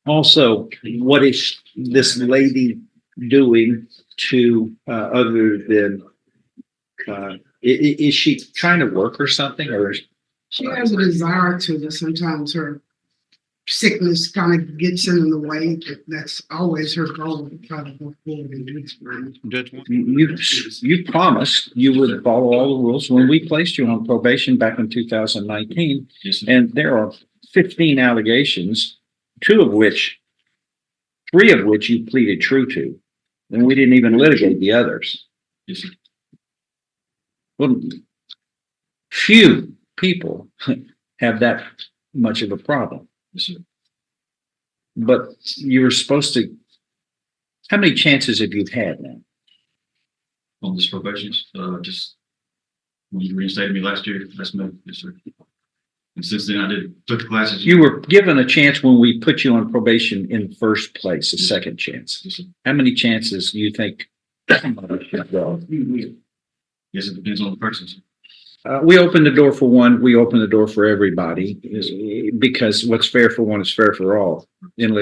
Also, what is this lady doing to other than is she trying to work or something, or She has a desire to, but sometimes her sickness kind of gets in the way. But that's always her goal, to try to go forward and do it. you promised you would follow all the rules when we placed you on probation back in 2019, and there are 15 allegations, three of which you pleaded true to, and we didn't even litigate the others. Yes, sir. Well, few people have that much of a problem. Yes, sir. But you were supposed to. How many chances have you had now? On this probation, just when you reinstated me last year, last month, yes, sir. And since then, took the classes. You were given a chance when we put you on probation in the first place, a Yes, second chance. Yes, sir. How many chances do you think somebody should go? Yes, it depends on the person, sir. We open the door for one, we open the door for everybody, because what's fair for one is fair for all.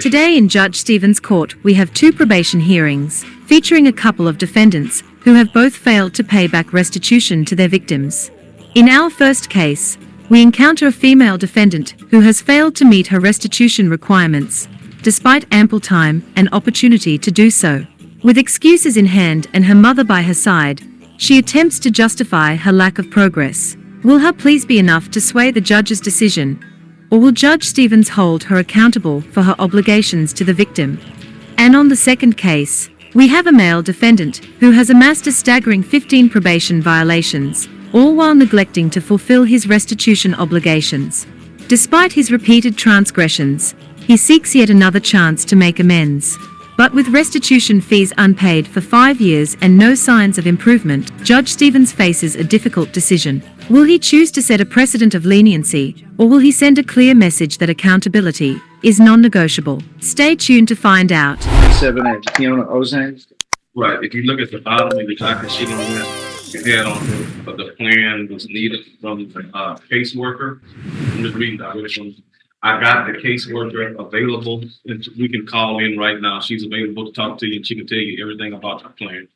Today in Judge Stevens' court, we have two probation hearings, featuring a couple of defendants, who have both failed to pay back restitution to their victims. In our first case, we encounter a female defendant who has failed to meet her restitution requirements, despite ample time and opportunity to do so. With excuses in hand and her mother by her side, she attempts to justify her lack of progress. Will her pleas be enough to sway the judge's decision, or will Judge Stevens hold her accountable for her obligations to the victim? And on the second case, we have a male defendant who has amassed a staggering 15 probation violations, all while neglecting to fulfill his restitution obligations. Despite his repeated transgressions, he seeks yet another chance to make amends. But with restitution fees unpaid for 5 years and no signs of improvement, Judge Stevens faces a difficult decision. Will he choose to set a precedent of leniency, or will he send a clear message that accountability is non-negotiable? Stay tuned to find out. 7 Fiona Ozang. Right, if you look at the bottom of the docket sheet on this, it had on the plan was needed from the caseworker. I'm just reading that. I got the caseworker available, and we can call in right now. She's available to talk to you, and she can tell you everything about the plan.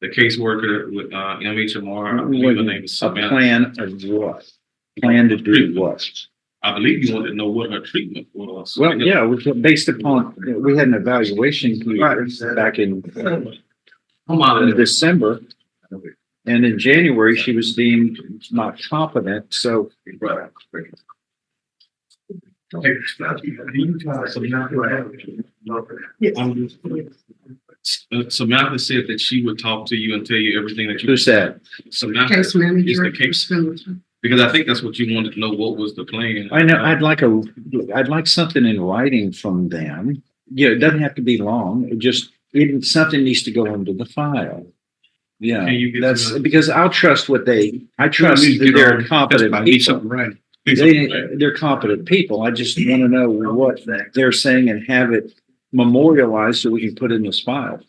The caseworker with MHMR, I believe her name is A Savannah. plan of what? Plan to do what? I believe you wanted to know what her treatment was. Well, yeah, based upon, we had an evaluation here back in December. And in January, she was deemed not competent, so. Samantha said that she would talk to you and tell you everything that you. Who's that? Samantha Case is manager. the case, because I think that's what you wanted to know, what was the plan. I know, I'd like something in writing from them. Yeah, it doesn't have to be long, something needs to go into the file. Yeah, Can you get that's some- because I trust that they're competent people. They're competent people. I just want to know what they're saying and have it memorialized so we can put it in this file.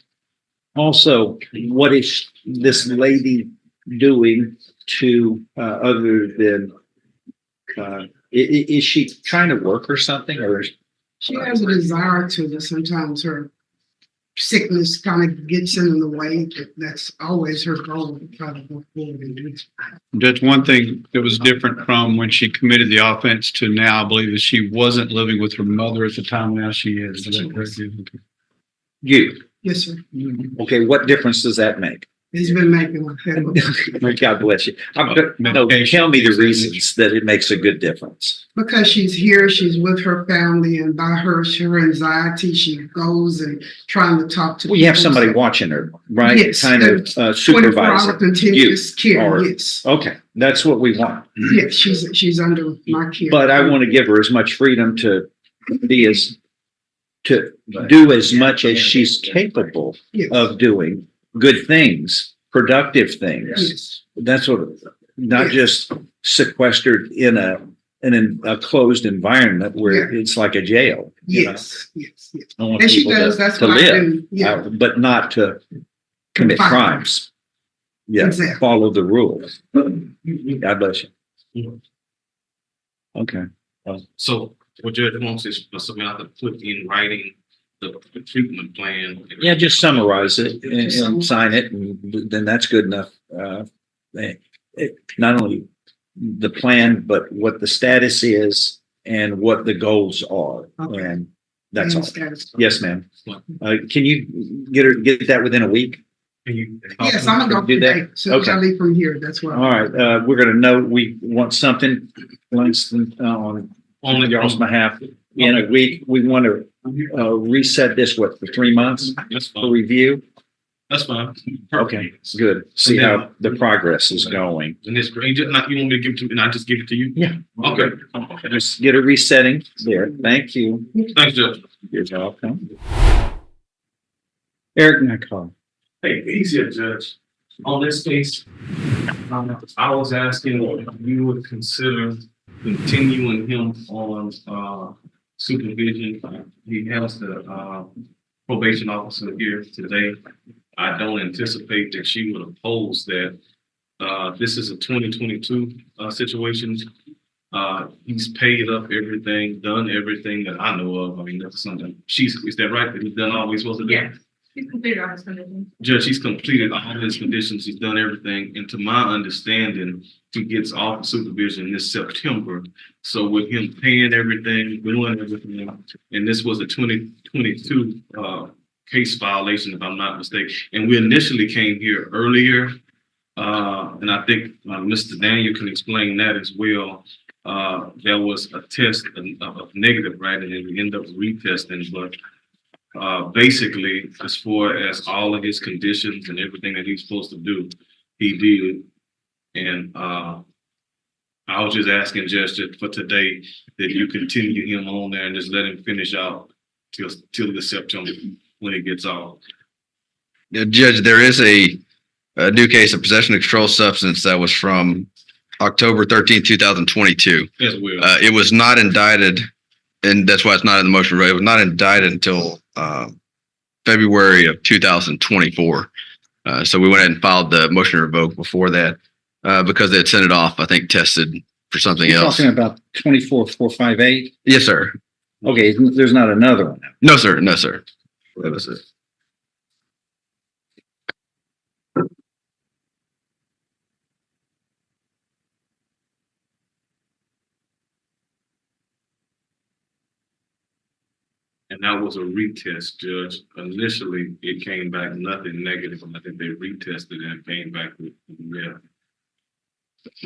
Also, what is this lady doing to other than is she trying to work or something, or She has a desire to, but sometimes her sickness kind of gets in the way. But that's always her goal, to try to go forward and do it. Judge, one thing that was different from when she committed the offense to now, I believe, is she wasn't living with her mother at the time. Now she is. Is that correct? you? Yes, sir. Okay, what difference does that make? He's been making a head of God bless you. No, tell me the reasons that it makes a good difference. because she's here, she's with her family, and by her anxiety, she goes and trying to talk to. Well, you have people. somebody watching her, right? Yes, Kind of 24-hour supervising. continuous care. or- Yes, Okay, that's what we want. yes, she's under my care. But I want to give her as much freedom to do as much as she's capable Yes. of doing, good things, productive things. Yes. That's what, not Yes. just sequestered in a closed environment where it's like a jail. you know? Yes, yes, yes. I want And she people does, that's to what I live, do. Yeah, but not to commit Fine. crimes. Yeah, Exactly. follow the rules. God bless you. Okay. So what Judge wants is for something I have to put in writing the treatment plan. Yeah, just summarize it and sign it, and then that's good enough. Not only the plan, but what the status is and what the goals are. Okay. And that's all. Status. Yes, ma'am. Can you get that within a week? Can you? Yes, I'm gonna go Do that? today. So as I leave from here, that's what. All right, we're gonna know, we want something, Langston, on y'all's behalf. In a week, we want to reset this, what, for 3 months That's for fine. review? That's fine. Okay, good. See how the progress is going. And it's great. You want me to give it to me and I just give it to you? Yeah. Okay. Just get a resetting there. Thank you. Thanks, Judge. You're welcome. Eric Nicole. Hey, easier, Judge. On this case, I was asking if you would consider continuing him on supervision. He has the probation officer here today. I don't anticipate that she would oppose that. This is a 2022 situation. He's paid up everything, done everything that I know of. I mean, that's something. Is that right? That he's done all he's supposed to do? Yeah. He's completed all his conditions. Judge, he's completed all his conditions, he's done everything, and to my understanding, he gets off supervision this September. So with him paying everything, doing everything, and this was a 2022 case violation, if I'm not mistaken. And we initially came here earlier, and I think Mr. Daniel can explain that as well. There was a test of negative, right, and then we ended up retesting, but basically, as far as all of his conditions and everything that he's supposed to do, he did. And I was just asking Judge for today that you continue him on there and just let him finish out till the September when he gets off. Judge, there is a new case of possession of controlled substance that was from October 13th, 2022. As well. It was not indicted, and that's why it's not in the motion. Right? It was not indicted until February of 2024. So we went ahead and filed the motion to revoke before that because they had sent it off, I think, tested for something You're else. talking about 24458? Yes, sir. Okay, there's not another one. No, sir. No, sir. That was it. And that was a retest, Judge. Initially, it came back nothing negative, and I think they retested and came back with, yeah.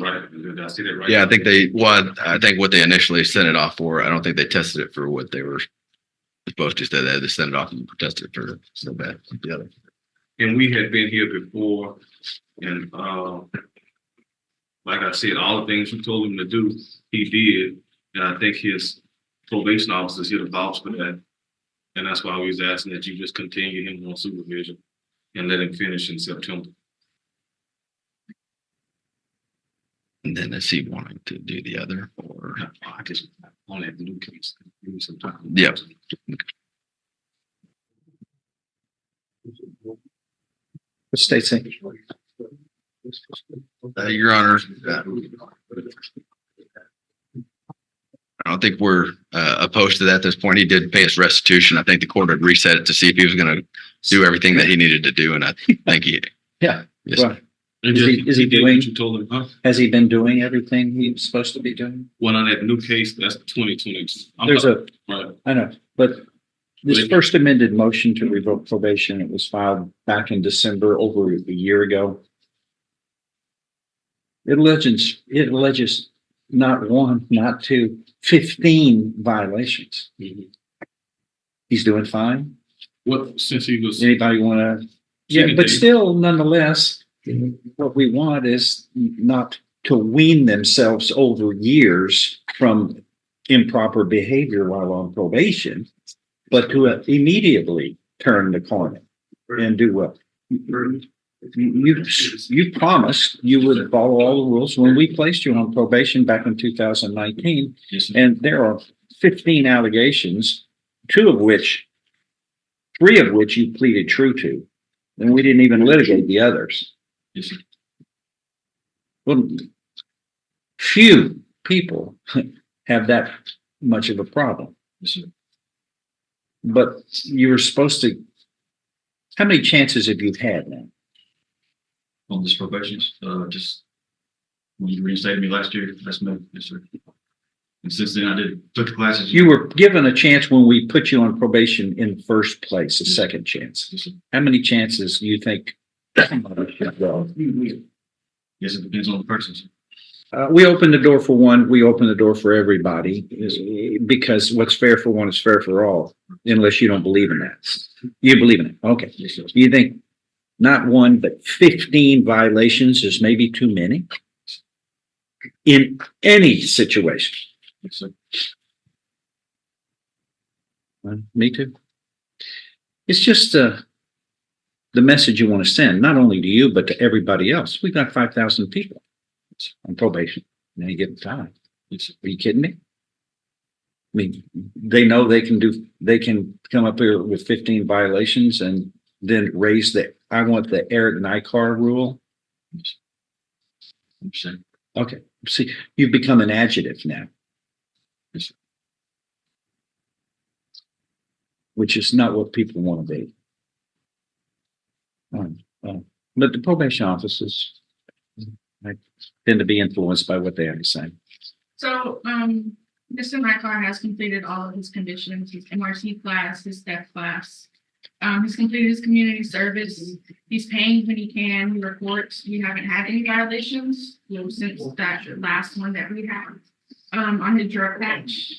Right, did I see that right? Yeah, I think what they initially sent it off for, I don't think they tested it for what they were supposed to. They had to send it off and tested it for so bad. The other. And we had been here before, and like I said, all the things we told him to do, he did. And I think his probation officers here to vouch for that. And that's why we was asking that you just continue him on supervision and let him finish in September. And then is he wanting to do the other or? I just on that new case, give me some time. Yep. What state saying? Your Honor, I don't think we're opposed to that at this point. He did pay us restitution. I think the court had reset it to see if he was going to do everything that he needed to do. And I think he, Yeah. yes, Well, And Is he did doing- what you told him, huh? has he been doing everything he's supposed to be doing? Well, on that new case, that's 2020. There's Right. I know, but this first amended motion to revoke probation, it was filed back in December, over a year ago. It alleges not one, not two, 15 violations. Mhm. He's doing fine. What, since he was, Anybody want to? Yeah, but still, nonetheless, what we want is not to wean themselves over years from improper behavior while on probation, but to immediately turn the corner and do what? You promised you would follow all the rules when we placed you on probation back in 2019. yes, sir. And there are 15 allegations, three of which you pleaded true to. And we didn't even litigate the others. Yes, sir. Well, few people have that much of a problem. Yes, sir. But you were supposed to, how many chances have you had now? On this probation, just when you reinstated me last year, that's me. Yes, sir. And since then, I took the classes. You were given a chance when we put you on probation in the first place, a second chance. Yes, sir. How many chances do you think somebody should go? Yes, it depends on the person, sir. We open the door for one, we open the door for everybody, because what's fair for one is fair for all, unless you don't believe in that. You believe in it, okay. Yes, sir. You think not one, but 15 violations is maybe too many? In any situation? Yes, sir. Me too. It's just the message you want to send, not only to you, but to everybody else. We've got 5,000 people on probation, and they get time. Yes, sir. Are you kidding me? I mean, they know they can come up here with 15 violations and then raise I want the Eric and I car rule. Yes, sir. Okay. See, you've become an adjective now. Yes, sir. Which is not what people want to be. But the probation officers, I tend to be influenced by what they have to say. So, Mr. Mycar has completed all of his conditions, his MRC class, his step class. He's completed his community service. He's paying when he can. He reports. We haven't had any violations, since that last one that we had, on his drug patch.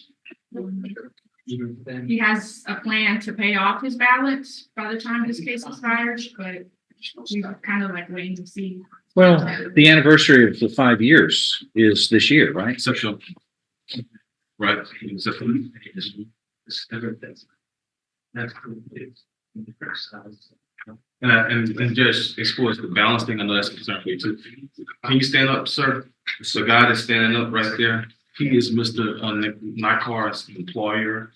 He has a plan to pay off his balance by the time his case expires, but we're kind of like waiting to see. Well, the anniversary of the 5 years is this year, right? Exception. Right. Exception. And just explores the balance thing. I know that's a concern for you too. Can you stand up, sir? The guy that's standing up right there, he is Mr. Nycar's employer.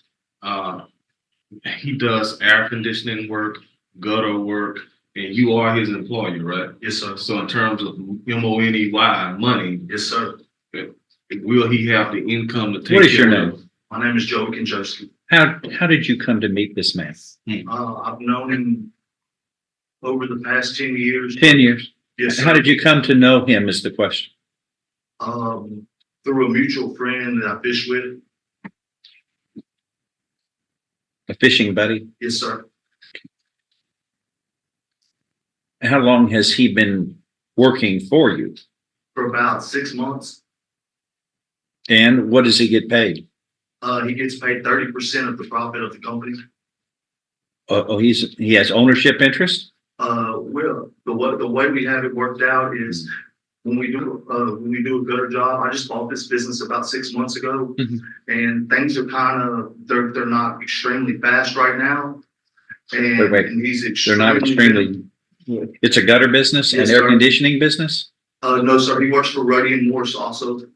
He does air conditioning work, gutter work, and you are his employer, right? Yes, sir. So in terms of MONEY, money, Yes, sir. will he have the income to take care of? What is your name? My name is Joe Kinjowski. How did you come to meet this man? I've known him over the past 10 years. 10 years. Yes, sir. How did you come to know him is the question. Through a mutual friend that I fish with. A fishing buddy? Yes, sir. How long has he been working for you? For about 6 months. And what does he get paid? He gets paid 30% of the profit of the company. He has ownership interest? Well, the way we have it worked out is when we do a gutter job. I just bought this business about 6 months ago, and things are they're not extremely fast right now. And, Wait. and he's They're not extremely. It's a gutter business and Yes, air sir. conditioning business? No, sir. He works for Ruddy and Morse also.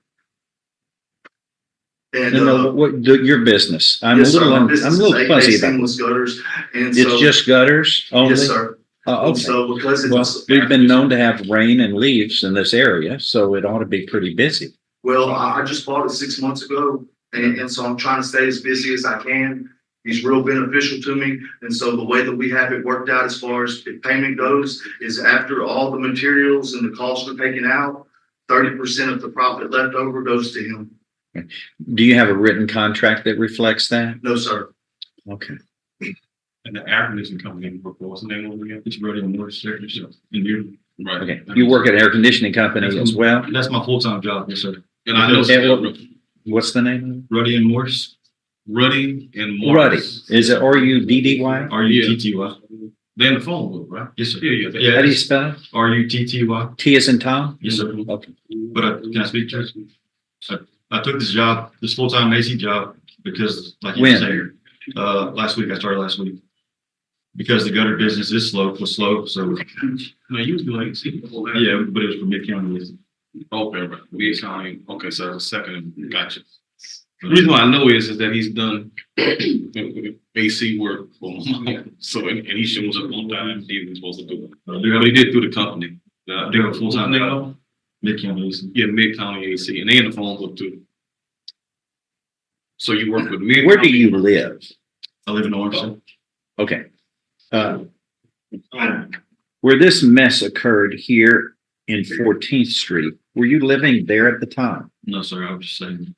And Your business. I'm yes, a little, sir. My I'm a business little is fuzzy about it. seamless gutters, and It's so just gutters only? yes, sir. Oh, And okay. so because Well, it's we've been known to have rain and leaves in this area, so it ought to be pretty busy. well, I just bought it 6 months ago, and so I'm trying to stay as busy as I can. He's real beneficial to me, and so the way that we have it worked out as far as payment goes is after all the materials and the costs are taken out, 30% of the profit left over goes to him. Do you have a written contract that reflects that? No, sir. Okay. And the air conditioning company, what's the name of it again? It's Ruddy and Morse. Right. Okay. You work at an air conditioning company as well? That's my full-time job, yes, sir. And I know What's the name Ruddy and Morse. Ruddy and of it? Morse. Ruddy. Is it R-U-D-D-Y? R-U-T-T-Y. They in the phone book, right? Yes, sir. Yeah. How do you spell it? R-U-T-T-Y. T as in Tom? Yes, sir. Okay. But can I speak to you? I took this full-time AC job because, like you When? said, last week, I started last week. Because the gutter business was slow, so. No, you was doing AC before that? Yeah, but it was for mid-county. Okay, right. Mid-county, okay, so second, gotcha. The reason why I know is that he's done AC work for money, so, and he shows up on time, he was supposed to do it. But he did through the company. They were full-time job. Mid-county AC. Yeah, mid-county AC, and they in the phone book too. So you work with me. Where do you live? I live in Orange. Okay. Where this mess occurred here in 14th Street, were you living there at the time? No, sir, I was just saying,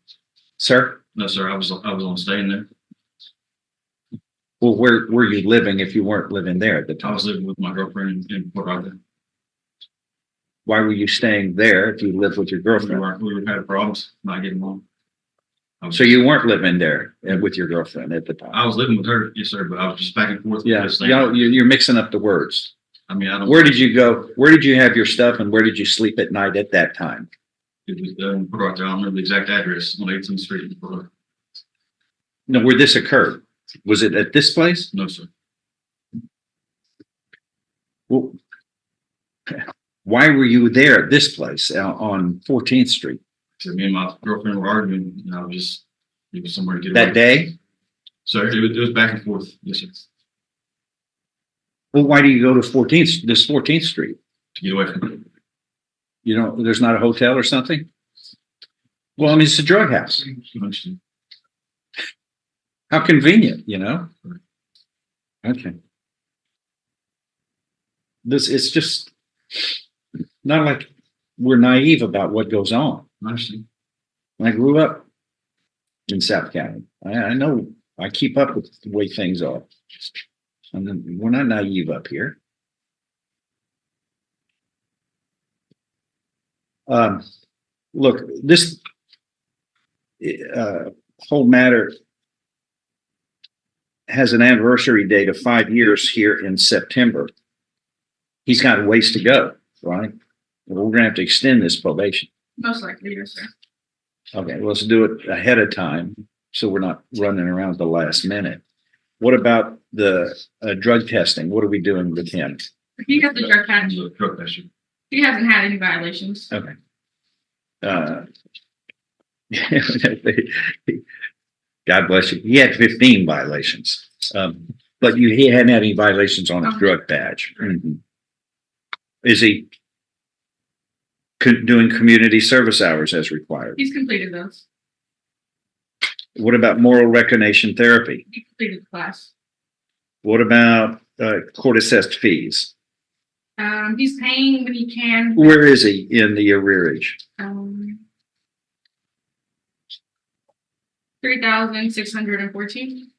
Sir? no, sir, I was on staying there. Well, where were you living if you weren't living there at the I time? was living with my girlfriend in Port Arthur. Why were you staying there if you lived with your girlfriend? We were having problems, not getting along. So you weren't living there with your girlfriend at the time? I was living with her, yes, sir, but I was just back and forth. Yeah, Just you know, you're mixing up the words. I mean, I don't. Where did you go? Where did you have your stuff and where did you sleep at night at that time? It was in Port Arthur. I don't remember the exact address on 18th Street in Port Arthur. No, where this occurred? Was it at this place? No, sir. Well, why were you there at this place on 14th Street So me and my girlfriend were arguing, and I was just, it was somewhere to get that away. day? So it was back and forth. Yes, sir. Well, why do you go to 14th Street? To get away from it. You know, there's not a hotel or something? Well, I mean, it's a drug house. Understood. How convenient, you know? Okay. It's just not like we're naive about what goes on. I understand. I grew up in South County. I know, I keep up with the way things are. And then we're not naive up here. Look, this whole matter has an anniversary date of 5 years here in September. He's got a ways to go, right? We're gonna have to extend this probation. Most likely, yes, sir. Okay, let's do it ahead of time, so we're not running around at the last minute. What about the drug testing? What are we doing with him? He has the drug patch. The drug tester. He hasn't had any violations. Okay. God bless you. He had 15 violations, but he hadn't had any violations on his drug badge. Mhm. Is he doing community service hours as required? He's completed those. What about moral recognition therapy? He completed the class. What about court assessed fees? He's paying when he can. Where is he in the arrearage? 3,614.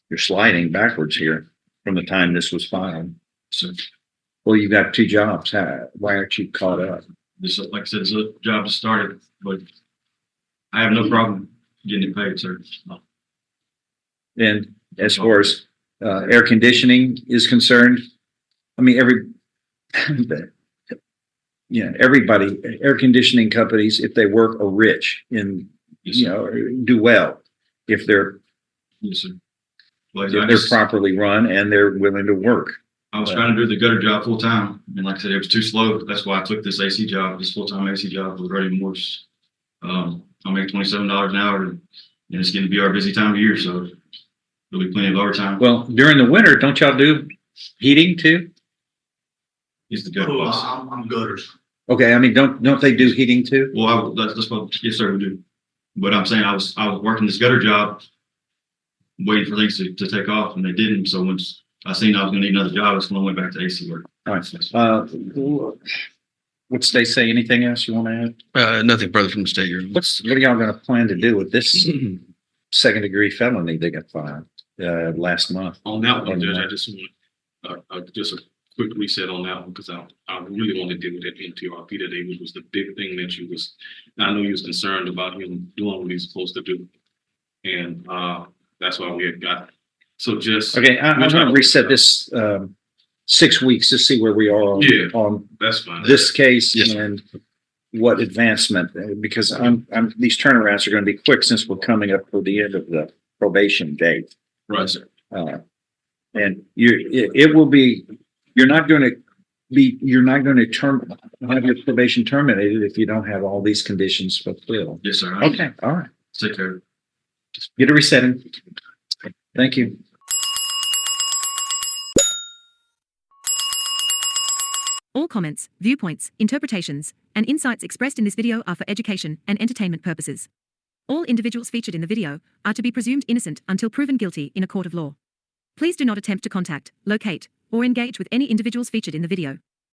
You're sliding backwards here from the time this was filed. So Well, you've got 2 jobs. Why aren't you caught up? this, like I said, it's a job just started, but I have no problem getting it paid, sir. And as far as air conditioning is concerned, I mean, everybody, air conditioning companies, if they work, are rich and, Yes, sir. do well if they're Yes, sir. Like, if they're properly run and they're willing to work. I was trying to do the gutter job full time, and like I said, it was too slow. That's why I took this AC job, this full time AC job with Ready Morse. I make $27 an hour, and it's going to be our busy time of year, so there'll be plenty of overtime. Well, during the winter, don't y'all do heating too? He's the gutter boss. I'm gutters. Okay, I mean, don't they do heating too? Well, that's what, yes, sir, we do. But I'm saying I was working this gutter job, waiting for things to take off, and they didn't. So once I seen I was going to need another job, that's when I went back to AC work. All right. What's they say? Anything else you want to add? Nothing further from the state. Your Honor. What are y'all going to plan to do with this second degree felony they got filed last month? On that one, Judge, I just want just a quick reset on that one because I really want to deal with that NTRP today, which was the big thing that I know you was concerned about him doing what he's supposed to do. And that's why we had got, so just. Okay, I'm going to reset this 6 weeks to see where we are on That's fine. this case Yes, sir. and what advancement, because these turnarounds are going to be quick since we're coming up for the end of the probation date. Right, sir. And it will be, you're not going to have your probation terminated if you don't have all these conditions fulfilled. Yes, sir. Okay, all right. Take care. Get a resetting. Thank you. All comments, viewpoints, interpretations, and insights expressed in this video are for education and entertainment purposes. All individuals featured in the video are to be presumed innocent until proven guilty in a court of law. Please do not attempt to contact, locate, or engage with any individuals featured in the video.